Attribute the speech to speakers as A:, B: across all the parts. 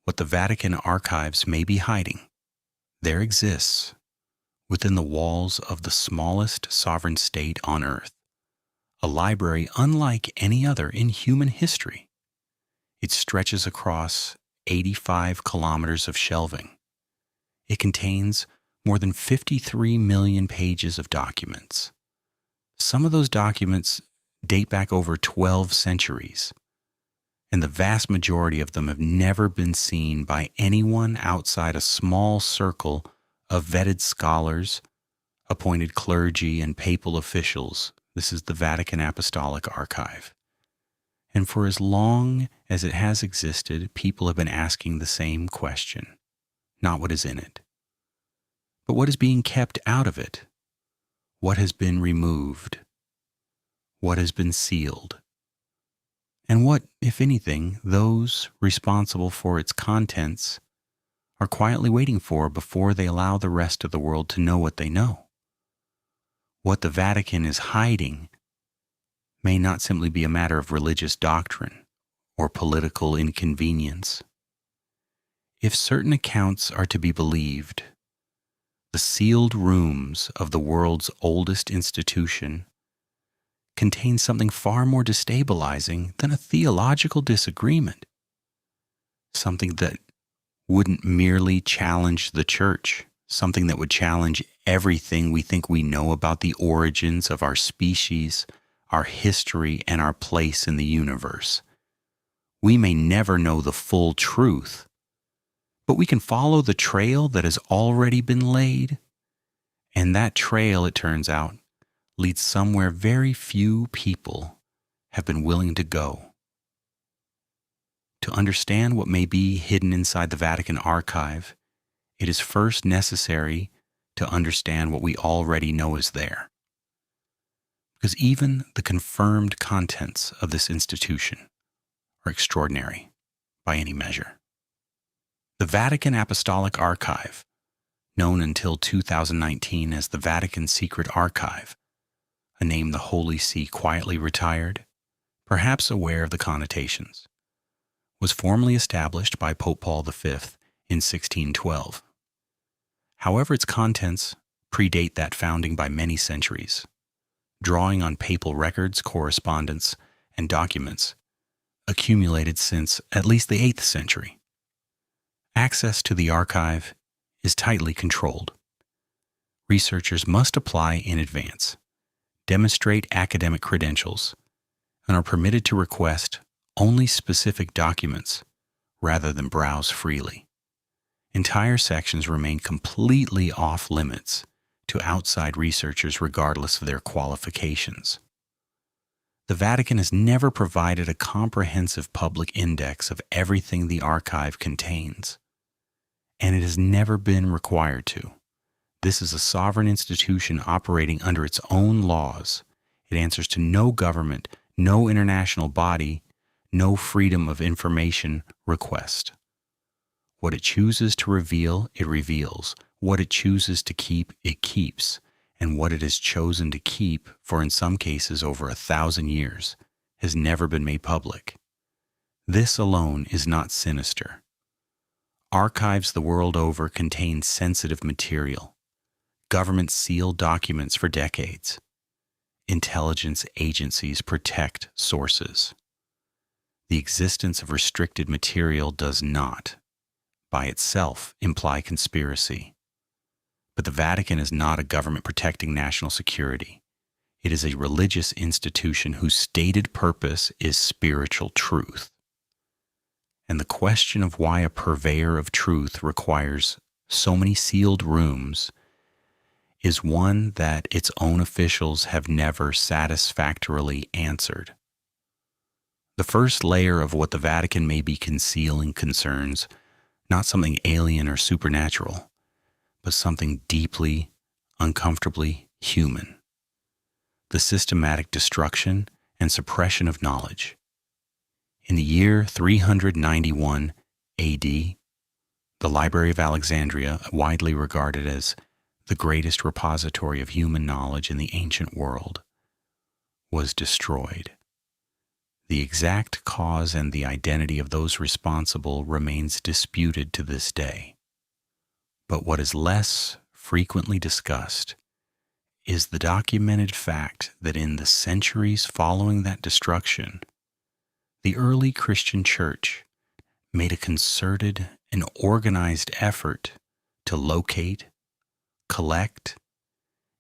A: what the Vatican archives may be hiding, there exists, within the walls of the smallest sovereign state on earth, a library unlike any other in human history. It stretches across 85 kilometers of shelving. It contains more than 53 million pages of documents. Some of those documents date back over 12 centuries, and the vast majority of them have never been seen by anyone outside a small circle of vetted scholars, appointed clergy, and papal officials. This is the Vatican Apostolic Archive. And for as long as it has existed, people have been asking the same question, not what is in it, but what is being kept out of it, what has been removed, what has been sealed, and what, if anything, those responsible for its contents are quietly waiting for before they allow the rest of the world to know what they know. What the Vatican is hiding may not simply be a matter of religious doctrine or political inconvenience. If certain accounts are to be believed, the sealed rooms of the world's oldest institution contain something far more destabilizing than a theological disagreement, something that wouldn't merely challenge the church, something that would challenge everything we think we know about the origins of our species, our history, and our place in the universe. We may never know the full truth, but we can follow the trail that has already been laid. And that trail, it turns out, leads somewhere very few people have been willing to go. To understand what may be hidden inside the Vatican archive, it is first necessary to understand what we already know is there. Because even the confirmed contents of this institution are extraordinary by any measure. The Vatican Apostolic Archive, known until 2019 as the Vatican Secret Archive, a name the Holy See quietly retired, perhaps aware of the connotations, was formally established by Pope Paul V in 1612. However, its contents predate that founding by many centuries, drawing on papal records, correspondence, and documents accumulated since at least the 8th century. Access to the archive is tightly controlled. Researchers must apply in advance, demonstrate academic credentials, and are permitted to request only specific documents rather than browse freely. Entire sections remain completely off limits to outside researchers regardless of their qualifications. The Vatican has never provided a comprehensive public index of everything the archive contains, and it has never been required to. This is a sovereign institution operating under its own laws. It answers to no government, no international body, no freedom of information request. What it chooses to reveal, it reveals. What it chooses to keep, it keeps. And what it has chosen to keep, for in some cases over 1,000 years, has never been made public. This alone is not sinister. Archives the world over contain sensitive material. Governments seal documents for decades. Intelligence agencies protect sources. The existence of restricted material does not, by itself, imply conspiracy. But the Vatican is not a government protecting national security. It is a religious institution whose stated purpose is spiritual truth. And the question of why a purveyor of truth requires so many sealed rooms is one that its own officials have never satisfactorily answered. The first layer of what the Vatican may be concealing concerns not something alien or supernatural, but something deeply, uncomfortably human. The systematic destruction and suppression of knowledge. In the year 391 AD, the Library of Alexandria, widely regarded as the greatest repository of human knowledge in the ancient world, was destroyed. The exact cause and the identity of those responsible remains disputed to this day. But what is less frequently discussed is the documented fact that in the centuries following that destruction, the early Christian church made a concerted and organized effort to locate, collect,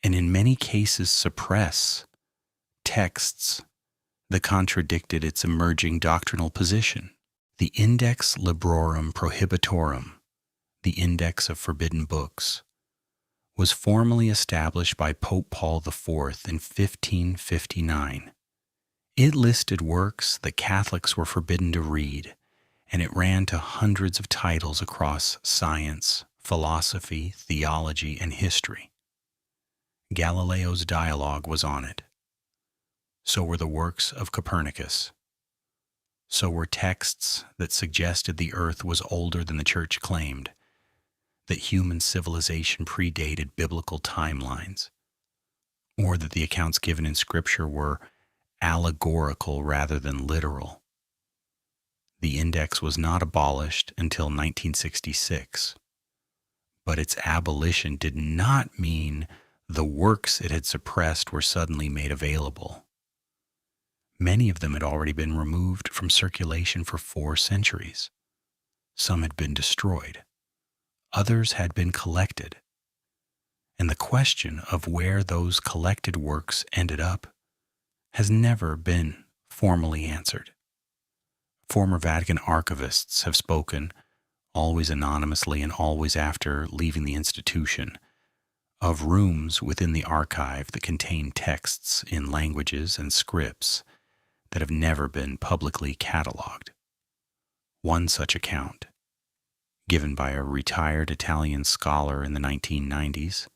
A: and in many cases suppress texts that contradicted its emerging doctrinal position. The Index Librorum Prohibitorum, the Index of Forbidden Books, was formally established by Pope Paul IV in 1559. It listed works that Catholics were forbidden to read, and it ran to hundreds of titles across science, philosophy, theology, and history. Galileo's Dialogue was on it. So were the works of Copernicus. So were texts that suggested the earth was older than the church claimed, that human civilization predated biblical timelines, or that the accounts given in Scripture were allegorical rather than literal. The index was not abolished until 1966, but its abolition did not mean the works it had suppressed were suddenly made available. Many of them had already been removed from circulation for 4 centuries. Some had been destroyed. Others had been collected. And the question of where those collected works ended up has never been formally answered. Former Vatican archivists have spoken, always anonymously and always after leaving the institution, of rooms within the archive that contain texts in languages and scripts that have never been publicly catalogued. One such account, given by a retired Italian scholar in the 1990s,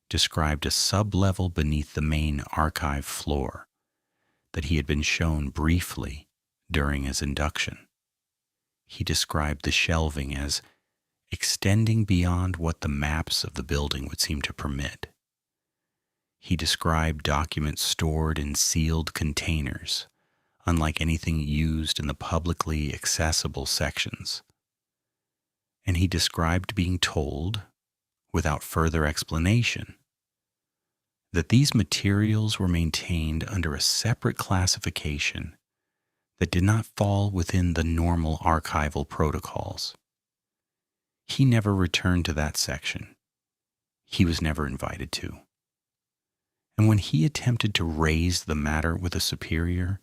A: described a sub-level beneath the main archive floor that he had been shown briefly during his induction. He described the shelving as extending beyond what the maps of the building would seem to permit. He described documents stored in sealed containers, unlike anything used in the publicly accessible sections. And he described being told, without further explanation, that these materials were maintained under a separate classification that did not fall within the normal archival protocols. He never returned to that section. He was never invited to. And when he attempted to raise the matter with a superior,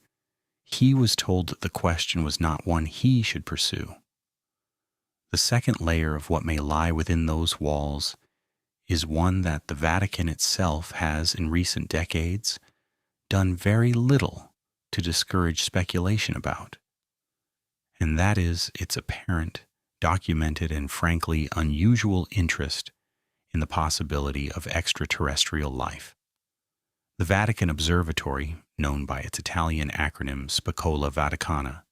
A: he was told that the question was not one he should pursue. The second layer of what may lie within those walls is one that the Vatican itself has in recent decades done very little to discourage speculation about, and that is its apparent, documented, and frankly unusual interest in the possibility of extraterrestrial life. The Vatican Observatory, known by its Italian acronym Spicola Vaticana,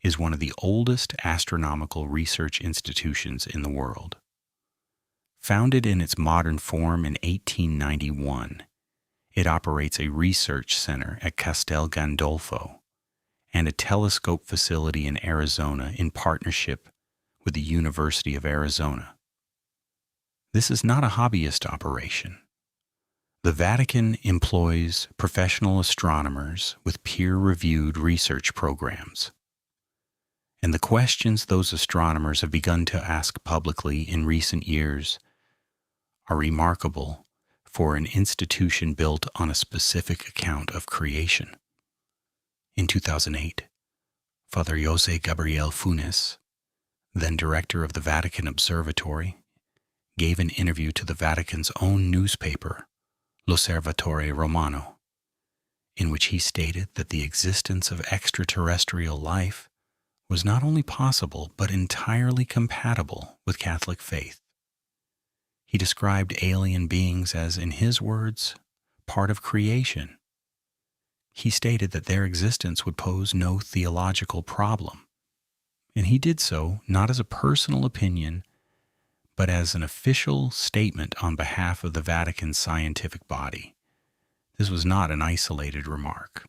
A: is one of the oldest astronomical research institutions in the world. Founded in its modern form in 1891, it operates a research center at Castel Gandolfo and a telescope facility in Arizona in partnership with the University of Arizona. This is not a hobbyist operation. The Vatican employs professional astronomers with peer-reviewed research programs. And the questions those astronomers have begun to ask publicly in recent years are remarkable for an institution built on a specific account of creation. In 2008, Father José Gabriel Funes, then director of the Vatican Observatory, gave an interview to the Vatican's own newspaper, L'Osservatore Romano, in which he stated that the existence of extraterrestrial life was not only possible but entirely compatible with Catholic faith. He described alien beings as, in his words, part of creation. He stated that their existence would pose no theological problem, and he did so not as a personal opinion, but as an official statement on behalf of the Vatican's scientific body. This was not an isolated remark.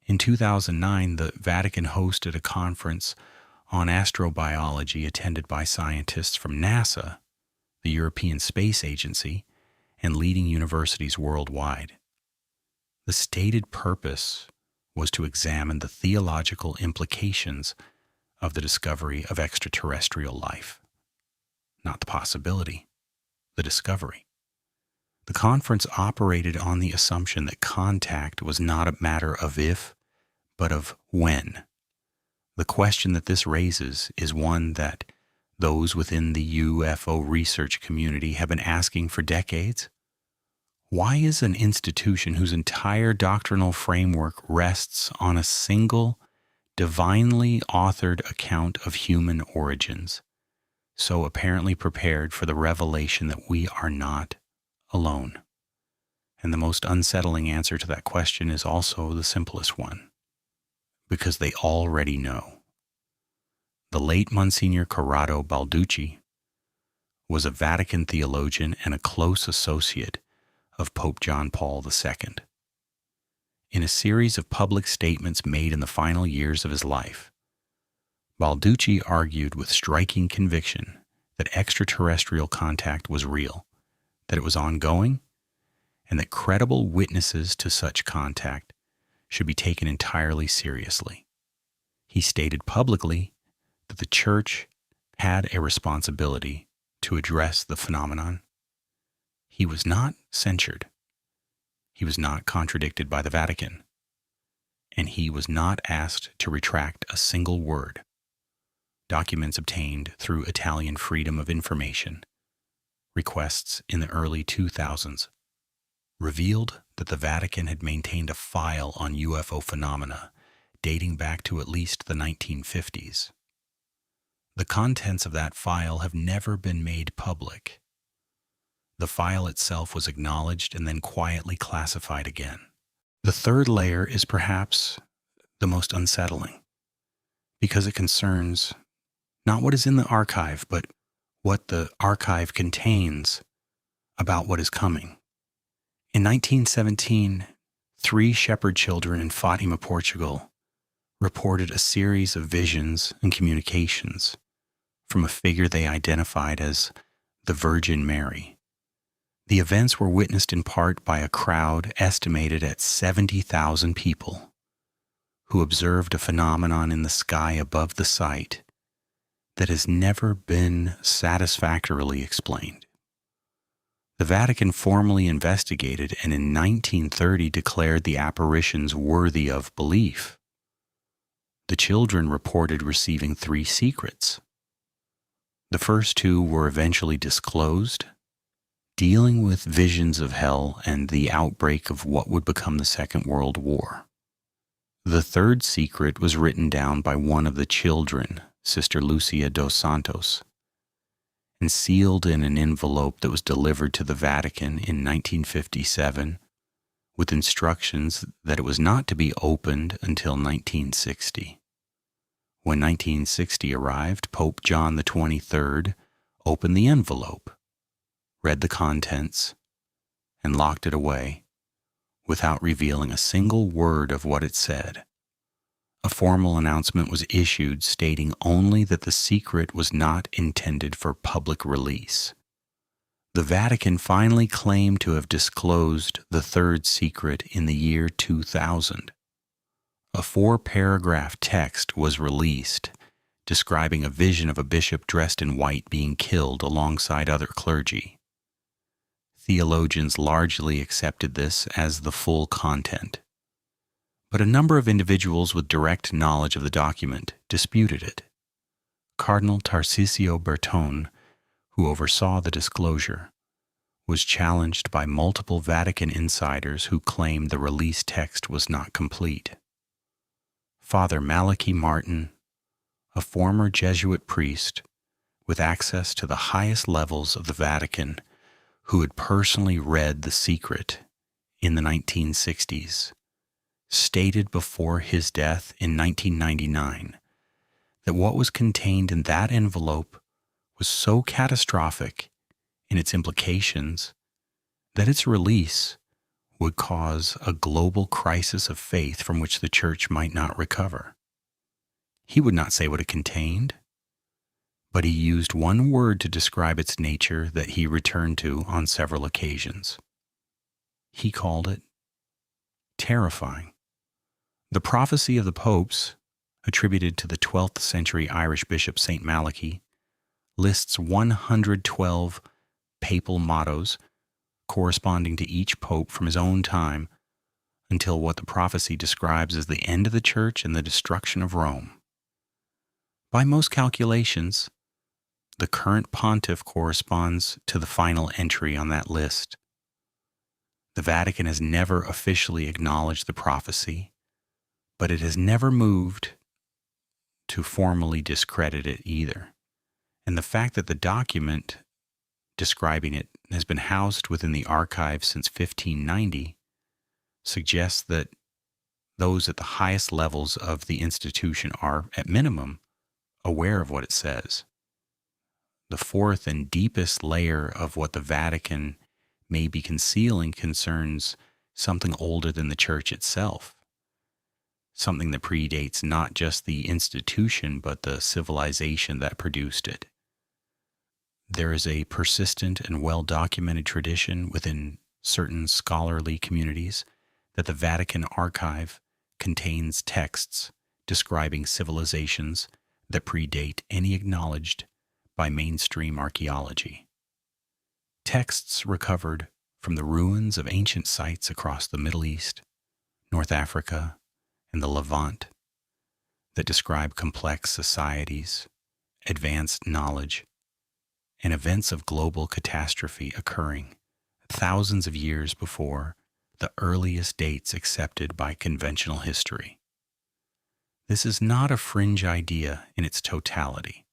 A: In 2009, the Vatican hosted a conference on astrobiology attended by scientists from NASA, the European Space Agency, and leading universities worldwide. The stated purpose was to examine the theological implications of the discovery of extraterrestrial life. Not the possibility, the discovery. The conference operated on the assumption that contact was not a matter of if, but of when. The question that this raises is one that those within the UFO research community have been asking for decades. Why is an institution whose entire doctrinal framework rests on a single, divinely authored account of human origins so apparently prepared for the revelation that we are not alone? And the most unsettling answer to that question is also the simplest one. Because they already know. The late Monsignor Corrado Balducci was a Vatican theologian and a close associate of Pope John Paul II. In a series of public statements made in the final years of his life, Balducci argued with striking conviction that extraterrestrial contact was real, that it was ongoing, and that credible witnesses to such contact should be taken entirely seriously. He stated publicly that the Church had a responsibility to address the phenomenon. He was not censured. He was not contradicted by the Vatican. And he was not asked to retract a single word. Documents obtained through Italian Freedom of Information requests in the early 2000s revealed that the Vatican had maintained a file on UFO phenomena dating back to at least the 1950s. The contents of that file have never been made public. The file itself was acknowledged and then quietly classified again. The third layer is perhaps the most unsettling, because it concerns not what is in the archive, but what the archive contains about what is coming. In 1917, 3 shepherd children in Fatima, Portugal, reported a series of visions and communications from a figure they identified as the Virgin Mary. The events were witnessed in part by a crowd estimated at 70,000 people who observed a phenomenon in the sky above the site that has never been satisfactorily explained. The Vatican formally investigated and in 1930 declared the apparitions worthy of belief. The children reported receiving 3 secrets. The first 2 were eventually disclosed, dealing with visions of hell and the outbreak of what would become the Second World War. The third secret was written down by one of the children, Sister Lucia dos Santos, and sealed in an envelope that was delivered to the Vatican in 1957 with instructions that it was not to be opened until 1960. When 1960 arrived, Pope John XXIII opened the envelope, read the contents, and locked it away without revealing a single word of what it said. A formal announcement was issued stating only that the secret was not intended for public release. The Vatican finally claimed to have disclosed the third secret in the year 2000. A 4-paragraph text was released describing a vision of a bishop dressed in white being killed alongside other clergy. Theologians largely accepted this as the full content, but a number of individuals with direct knowledge of the document disputed it. Cardinal Tarcisio Bertone, who oversaw the disclosure, was challenged by multiple Vatican insiders who claimed the released text was not complete. Father Malachi Martin, a former Jesuit priest with access to the highest levels of the Vatican, who had personally read the secret in the 1960s, stated before his death in 1999 that what was contained in that envelope was so catastrophic in its implications that its release would cause a global crisis of faith from which the Church might not recover. He would not say what it contained, but he used one word to describe its nature that he returned to on several occasions. He called it terrifying. The prophecy of the popes, attributed to the 12th century Irish bishop St. Malachy, lists 112 papal mottos corresponding to each pope from his own time until what the prophecy describes as the end of the Church and the destruction of Rome. By most calculations, the current pontiff corresponds to the final entry on that list. The Vatican has never officially acknowledged the prophecy, but it has never moved to formally discredit it either. And the fact that the document describing it has been housed within the archive since 1590 suggests that those at the highest levels of the institution are, at minimum, aware of what it says. The fourth and deepest layer of what the Vatican may be concealing concerns something older than the Church itself, something that predates not just the institution but the civilization that produced it. There is a persistent and well-documented tradition within certain scholarly communities that the Vatican Archive contains texts describing civilizations that predate any acknowledged by mainstream archaeology. Texts recovered from the ruins of ancient sites across the Middle East, North Africa, and the Levant that describe complex societies, advanced knowledge, and events of global catastrophe occurring thousands of years before the earliest dates accepted by conventional history. This is not a fringe idea in its totality.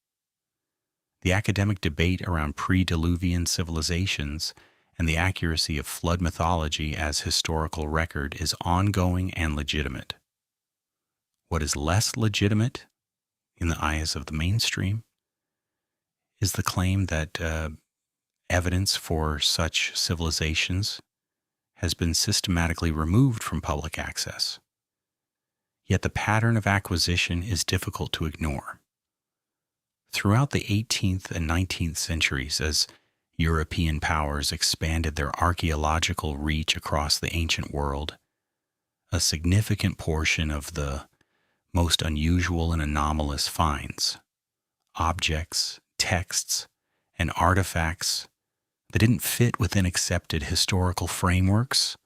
A: The academic debate around pre-Diluvian civilizations and the accuracy of flood mythology as historical record is ongoing and legitimate. What is less legitimate in the eyes of the mainstream is the claim that evidence for such civilizations has been systematically removed from public access. Yet the pattern of acquisition is difficult to ignore. Throughout the 18th and 19th centuries, as European powers expanded their archaeological reach across the ancient world, a significant portion of the most unusual and anomalous finds, objects, texts, and artifacts that didn't fit within accepted historical frameworks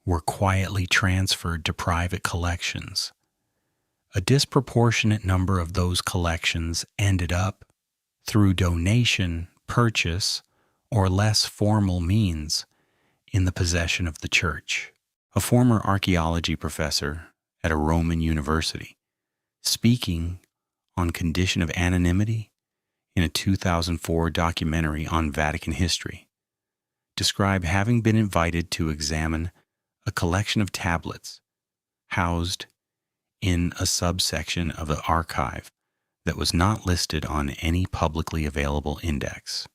A: were quietly transferred to private collections. A disproportionate number of those collections ended up, through donation, purchase, or less formal means, in the possession of the Church. A former archaeology professor at a Roman university, speaking on condition of anonymity in a 2004 documentary on Vatican history, described having been invited to examine a collection of tablets housed in a subsection of the archive that was not listed on any publicly available index.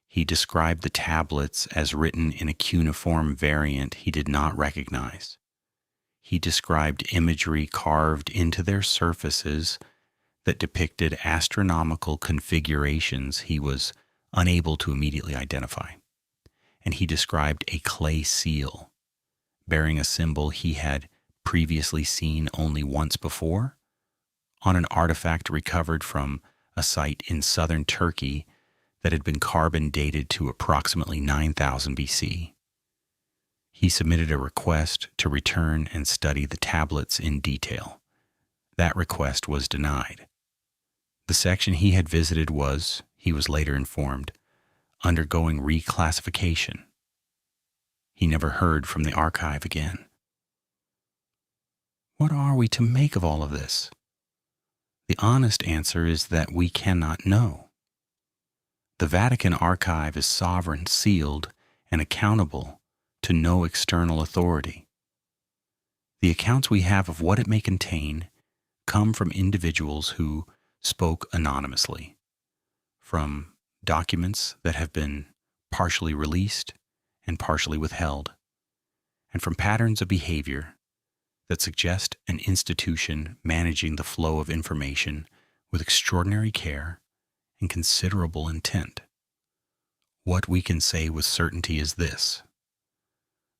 A: He described the tablets as written in a cuneiform variant he did not recognize. He described imagery carved into their surfaces that depicted astronomical configurations he was unable to immediately identify. And he described a clay seal bearing a symbol he had previously seen only once before on an artifact recovered from a site in southern Turkey that had been carbon dated to approximately 9000 BC. He submitted a request to return and study the tablets in detail. That request was denied. The section he had visited was, he was later informed, undergoing reclassification. He never heard from the archive again. What are we to make of all of this? The honest answer is that we cannot know. The Vatican Archive is sovereign, sealed, and accountable to no external authority. The accounts we have of what it may contain come from individuals who spoke anonymously, from documents that have been partially released and partially withheld, and from patterns of behavior that suggest an institution managing the flow of information with extraordinary care and considerable intent. What we can say with certainty is this: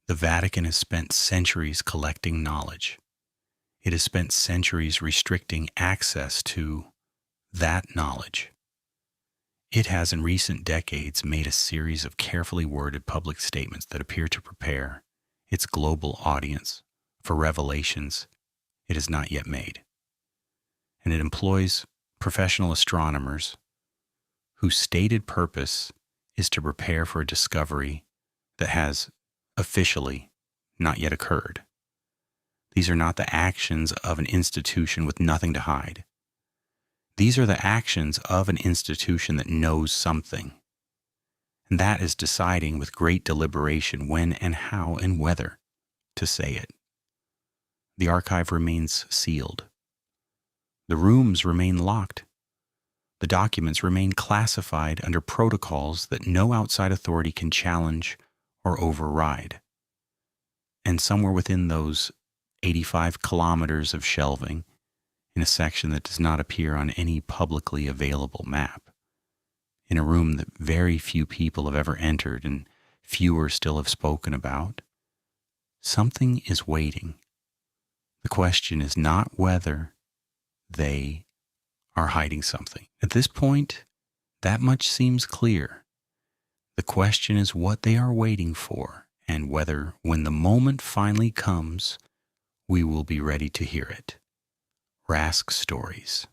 A: the Vatican has spent centuries collecting knowledge. It has spent centuries restricting access to that knowledge. It has in recent decades made a series of carefully worded public statements that appear to prepare its global audience for revelations it has not yet made. And it employs professional astronomers whose stated purpose is to prepare for a discovery that has officially not yet occurred. These are not the actions of an institution with nothing to hide. These are the actions of an institution that knows something, and that is deciding with great deliberation when and how and whether to say it. The archive remains sealed. The rooms remain locked. The documents remain classified under protocols that no outside authority can challenge or override. And somewhere within those 85 kilometers of shelving, in a section that does not appear on any publicly available map, in a room that very few people have ever entered and fewer still have spoken about, something is waiting. The question is not whether they are hiding something. At this point, that much seems clear. The question is what they are waiting for, and whether, when the moment finally comes, we will be ready to hear it. Rasque Stories.